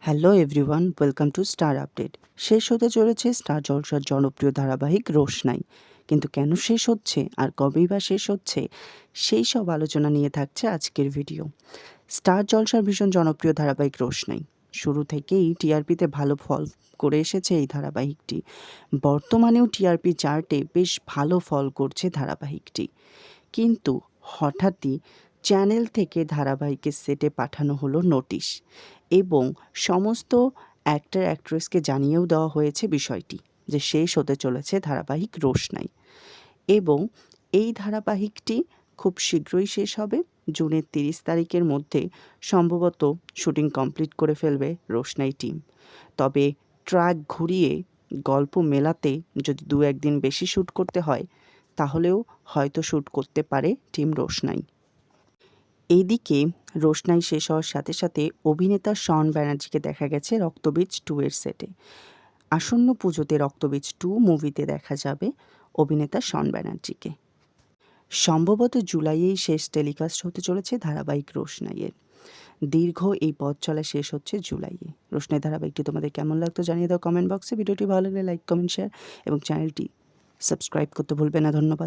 Hello everyone, welcome to star update. শেষ হতে চলেছে স্টার জলসার জনপ্রিয় ধারাবাহিক রোশনাই। কিন্তু কেন শেষ হচ্ছে আর কবেই বা শেষ হচ্ছে, সেই সব আলোচনা নিয়ে থাকছে আজকের ভিডিও। স্টার জলসার ভীষণ জনপ্রিয় ধারাবাহিক রোশনাই। শুরু থেকেই টিআরপিতে ভালো ফল করে এসেছে এই ধারাবাহিকটি। বর্তমানেও টিআরপি চার্টে বেশ ভালো ফল করছে ধারাবাহিকটি। কিন্তু হঠাৎই চ্যানেল থেকে ধারাবাহিকের সেটে পাঠানো হলো নোটিশ এবং সমস্ত অ্যাক্টর অ্যাক্ট্রেসকে জানিয়েও দেওয়া হয়েছে বিষয়টি যে শেষ হতে চলেছে ধারাবাহিক রোশনাই। এবং এই ধারাবাহিকটি খুব শীঘ্রই শেষ হবে। জুনের 30 তারিখের মধ্যে সম্ভবত শুটিং কমপ্লিট করে ফেলবে রোশনাই টিম। তবে ট্র্যাক ঘুরিয়ে গল্প মেলাতে যদি 2-1 দিন বেশি শ্যুট করতে হয়, তাহলেও হয়তো শ্যুট করতে পারে টিম রোশনাই। এইদিকে রোশনাই শেষ হওয়ার সাথে সাথে অভিনেতা শন ব্যানার্জিকে দেখা গেছে রক্তবীজ 2 এর সেটে। আসন্ন পুজোতে রক্তবীজ 2 মুভিতে দেখা যাবে অভিনেতা শন ব্যানার্জিকে। সম্ভবত জুলাইয়েই শেষ টেলিকাস্ট হতে চলেছে ধারাবাহিক রোশনাইয়ের। দীর্ঘ এই পথ চলা শেষ হচ্ছে জুলাইয়ে। রোশনাই ধারাবাহিকটি তোমাদের কেমন লাগতো জানিয়ে দাও কমেন্ট বক্সে। ভিডিওটি ভালো লাগলে লাইক, কমেন্ট, শেয়ার এবং চ্যানেলটি সাবস্ক্রাইব করতে ভুলবে না। ধন্যবাদ।